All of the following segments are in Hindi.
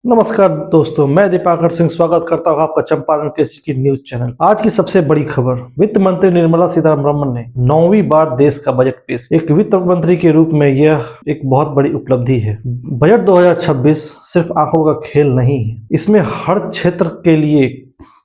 नमस्कार दोस्तों, मैं दीपाकर सिंह स्वागत करता हूँ आपका चंपारण कृषि की न्यूज चैनल। आज की सबसे बड़ी खबर, वित्त मंत्री निर्मला सीतारमण ने 9वीं बार देश का बजट पेश। एक वित्त मंत्री के रूप में यह एक बहुत बड़ी उपलब्धि है। बजट 2026 सिर्फ आंकड़ों का खेल नहीं है, इसमें हर क्षेत्र के लिए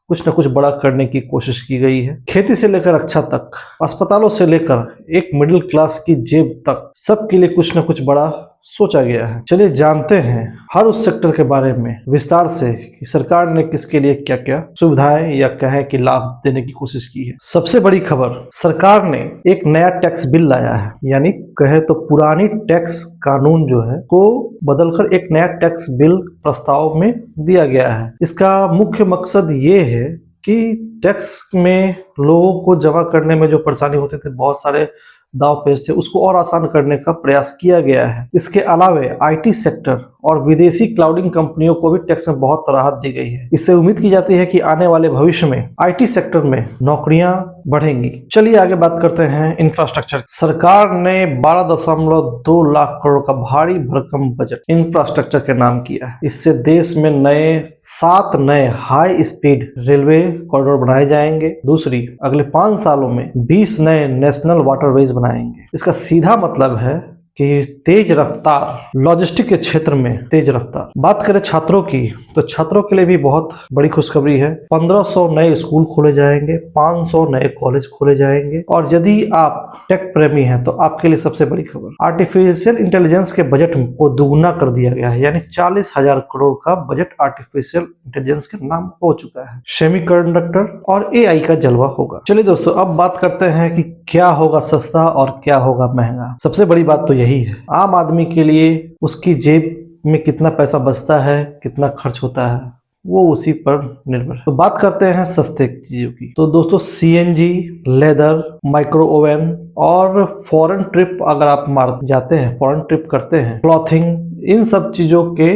कुछ न कुछ बड़ा करने की कोशिश की गई है। खेती से लेकर रक्षा तक, अस्पतालों से लेकर एक मिडिल क्लास की जेब तक, सबके लिए कुछ न कुछ बड़ा सोचा गया है। चलिए जानते हैं हर उस सेक्टर के बारे में विस्तार से कि सरकार ने किसके लिए क्या क्या सुविधाएं या कहें कि लाभ देने की कोशिश की है। सबसे बड़ी खबर, सरकार ने एक नया टैक्स बिल लाया है, यानी कहे तो पुरानी टैक्स कानून जो है को बदलकर एक नया टैक्स बिल प्रस्ताव में दिया गया है। इसका मुख्य मकसद ये है कि टैक्स में लोगों को जमा करने में जो परेशानी होते थे, बहुत सारे दाव पेच थे, उसको और आसान करने का प्रयास किया गया है। इसके अलावे आईटी सेक्टर और विदेशी क्लाउडिंग कंपनियों को भी टैक्स में बहुत राहत दी गई है। इससे उम्मीद की जाती है कि आने वाले भविष्य में आईटी सेक्टर में नौकरियां बढ़ेंगी। चलिए आगे बात करते हैं इंफ्रास्ट्रक्चर। सरकार ने 12.2 लाख करोड़ का भारी भरकम बजट इंफ्रास्ट्रक्चर के नाम किया है। इससे देश में 7 नए हाई स्पीड रेलवे कॉरिडोर बनाए जाएंगे। दूसरी, अगले 5 सालों में 20 नए नेशनल वाटरवेज बनाएंगे। इसका सीधा मतलब है कि तेज रफ्तार लॉजिस्टिक के क्षेत्र में तेज रफ्तार। बात करें छात्रों की, तो छात्रों के लिए भी बहुत बड़ी खुशखबरी है। 1500 नए स्कूल खोले जाएंगे, 500 नए कॉलेज खोले जाएंगे। और यदि आप टेक प्रेमी हैं तो आपके लिए सबसे बड़ी खबर, आर्टिफिशियल इंटेलिजेंस के बजट को दुगुना कर दिया गया है, यानी 40,000 करोड़ का बजट आर्टिफिशियल इंटेलिजेंस के नाम हो चुका है। सेमीकंडक्टर और एआई का जलवा होगा। चलिए दोस्तों, अब बात करते हैं कि क्या होगा सस्ता और क्या होगा महंगा। सबसे बड़ी बात तो यही है, आम आदमी के लिए उसकी जेब में कितना पैसा बचता है, कितना खर्च होता है, वो उसी पर निर्भर है। तो बात करते हैं सस्ते चीजों की। तो दोस्तों, सीएनजी, लेदर, माइक्रो ओवन और फॉरेन ट्रिप अगर आप मार जाते हैं, फॉरेन ट्रिप करते हैं, क्लॉथिंग, इन सब चीजों के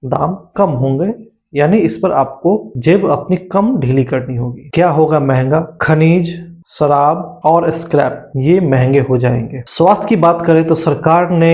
दाम कम होंगे, यानी इस पर आपको जेब अपनी कम ढीली करनी होगी। क्या होगा महंगा? खनिज, शराब और स्क्रैप, ये महंगे हो जाएंगे। स्वास्थ्य की बात करें तो सरकार ने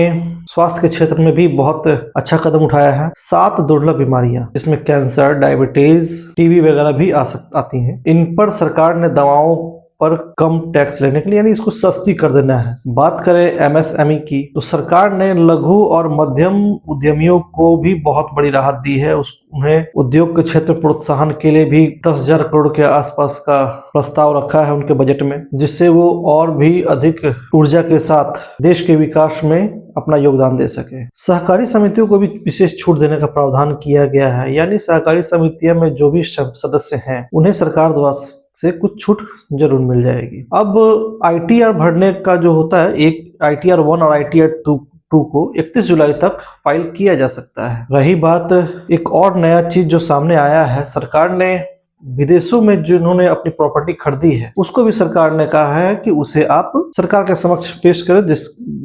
स्वास्थ्य के क्षेत्र में भी बहुत अच्छा कदम उठाया है। 7 दुर्लभ बीमारियां, जिसमें कैंसर, डायबिटीज, टीबी वगैरह भी आती हैं, इन पर सरकार ने दवाओं पर कम टैक्स लेने के लिए, यानी इसको सस्ती कर देना है। बात करें एमएसएमई की, तो सरकार ने लघु और मध्यम उद्यमियों को भी बहुत बड़ी राहत दी है। उन्हें उद्योग के क्षेत्र प्रोत्साहन के लिए भी 10,000 करोड़ के आसपास का प्रस्ताव रखा है उनके बजट में, जिससे वो और भी अधिक ऊर्जा के साथ देश के विकास में अपना योगदान दे सके। सहकारी समितियों को भी विशेष छूट देने का प्रावधान किया गया है, यानी सहकारी समितियां में जो भी सदस्य हैं उन्हें सरकार द्वारा से कुछ छूट जरूर मिल जाएगी। अब आईटीआर भरने का जो होता है, एक आईटीआर 1 और आईटीआर 2 को 31 जुलाई तक फाइल किया जा सकता है। रही बात, एक और नया चीज जो सामने आया है, सरकार ने विदेशों में जिन्होंने अपनी प्रॉपर्टी खरीदी है, उसको भी सरकार ने कहा है कि उसे आप सरकार के समक्ष पेश करें,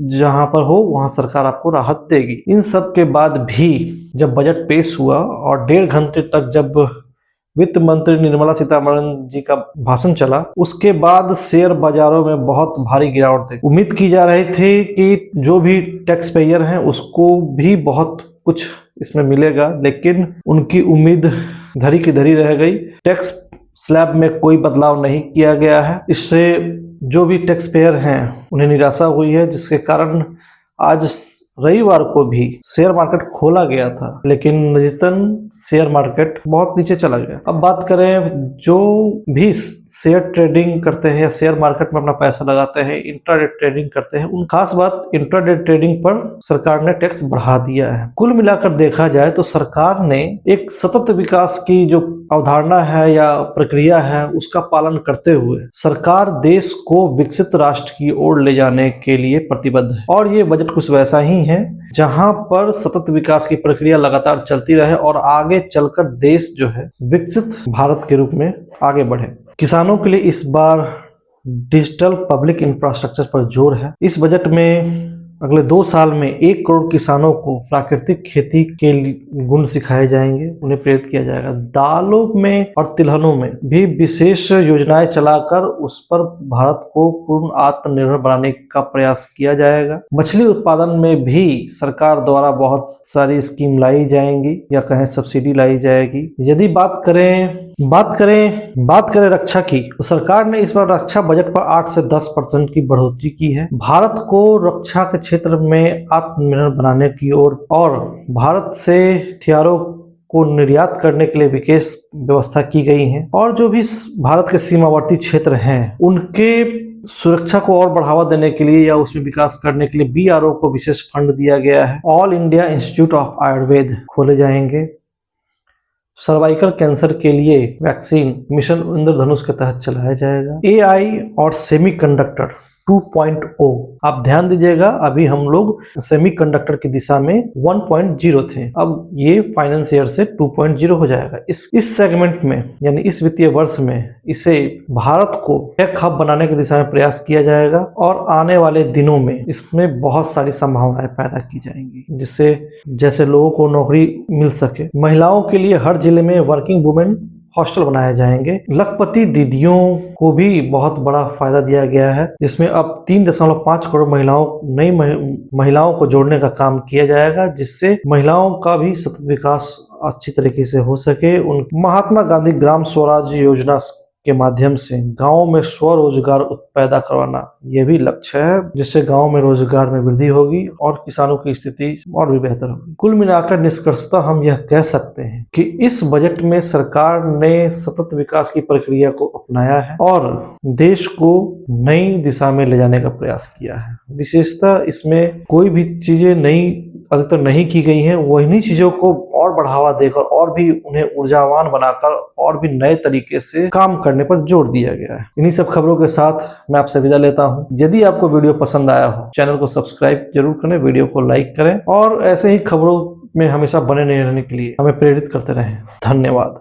जहां पर हो वहां सरकार आपको राहत देगी। इन सब के बाद भी जब बजट पेश हुआ और 1.5 घंटे तक जब वित्त मंत्री निर्मला सीतारमण जी का भाषण चला, उसके बाद शेयर बाजारों में बहुत भारी गिरावट थी। उम्मीद की जा रही थी कि जो भी टैक्स पेयर हैं उसको भी बहुत कुछ इसमें मिलेगा, लेकिन उनकी उम्मीद धरी की धरी रह गई। टैक्स स्लैब में कोई बदलाव नहीं किया गया है। इससे जो भी टैक्स पेयर हैं उन्हें निराशा हुई है, जिसके कारण आज रविवार को भी शेयर मार्केट खोला गया था, लेकिन नतीजतन शेयर मार्केट बहुत नीचे चला गया। अब बात करें, जो भी शेयर ट्रेडिंग करते हैं या शेयर मार्केट में अपना पैसा लगाते हैं, इंट्राडे ट्रेडिंग करते हैं, उन खास बात इंट्राडे ट्रेडिंग पर सरकार ने टैक्स बढ़ा दिया है। कुल मिलाकर देखा जाए तो सरकार ने एक सतत विकास की जो अवधारणा है या प्रक्रिया है, उसका पालन करते हुए सरकार देश को विकसित राष्ट्र की ओर ले जाने के लिए प्रतिबद्ध है। और ये बजट कुछ वैसा ही है, जहां पर सतत विकास की प्रक्रिया लगातार चलती रहे और आगे चलकर देश जो है विकसित भारत के रूप में आगे बढ़े। किसानों के लिए इस बार डिजिटल पब्लिक इंफ्रास्ट्रक्चर पर जोर है। इस बजट में अगले 2 साल में 1 करोड़ किसानों को प्राकृतिक खेती के गुण सिखाए जाएंगे, उन्हें प्रेरित किया जाएगा। दालों में और तिलहनों में भी विशेष योजनाएं चलाकर उस पर भारत को पूर्ण आत्मनिर्भर बनाने का प्रयास किया जाएगा। मछली उत्पादन में भी सरकार द्वारा बहुत सारी स्कीम लाई जाएंगी या कहें सब्सिडी लाई जाएगी। यदि बात करें रक्षा की, तो सरकार ने इस बार रक्षा बजट पर 8 से 10% की बढ़ोतरी की है। भारत को रक्षा के क्षेत्र में आत्मनिर्भर बनाने की ओर और भारत से हथियारों को निर्यात करने के लिए विशेष व्यवस्था की गई है। और जो भी भारत के सीमावर्ती क्षेत्र हैं उनके सुरक्षा को और बढ़ावा देने के लिए या उसमें विकास करने के लिए BRO को विशेष फंड दिया गया है। All India institute of Ayurveda खोले जाएंगे। सर्वाइकल कैंसर के लिए वैक्सीन मिशन इंद्रधनुष के तहत चलाया जाएगा। AI और सेमीकंडक्टर 2.0, आप ध्यान दीजिएगा, अभी हम लोग सेमीकंडक्टर की दिशा में 1.0 थे, अब ये फाइनेंस ईयर से 2.0 हो जाएगा। इस सेगमेंट में यानी इस वित्तीय वर्ष में इसे भारत को टेक हब बनाने की दिशा में प्रयास किया जाएगा और आने वाले दिनों में इसमें बहुत सारी संभावनाएं पैदा की जाएंगी, जिससे जैसे लोगों को नौकरी मिल सके। महिलाओं के लिए हर जिले में वर्किंग वुमेन हॉस्टल बनाए जाएंगे। लखपति दीदियों को भी बहुत बड़ा फायदा दिया गया है, जिसमें अब 3.5 करोड़ नई महिलाओं को जोड़ने का काम किया जाएगा, जिससे महिलाओं का भी सतत विकास अच्छी तरीके से हो सके। महात्मा गांधी ग्राम स्वराज योजना के माध्यम से गांव में स्वरोजगार पैदा करवाना, यह भी लक्ष्य है, जिससे गांव में रोजगार में वृद्धि होगी और किसानों की स्थिति और भी बेहतर होगी। कुल मिलाकर निष्कर्षतः हम यह कह सकते हैं कि इस बजट में सरकार ने सतत विकास की प्रक्रिया को अपनाया है और देश को नई दिशा में ले जाने का प्रयास किया है। विशेषतः इसमें कोई भी चीजें अधिकतर नहीं की गई हैं, वही चीजों को और बढ़ावा देकर और भी उन्हें ऊर्जावान बनाकर और भी नए तरीके से काम करने पर जोर दिया गया है। इन्हीं सब खबरों के साथ मैं आपसे विदा लेता हूं। यदि आपको वीडियो पसंद आया हो, चैनल को सब्सक्राइब जरूर करें, वीडियो को लाइक करें और ऐसे ही खबरों में हमेशा बने रहने के लिए हमें प्रेरित करते रहें। धन्यवाद।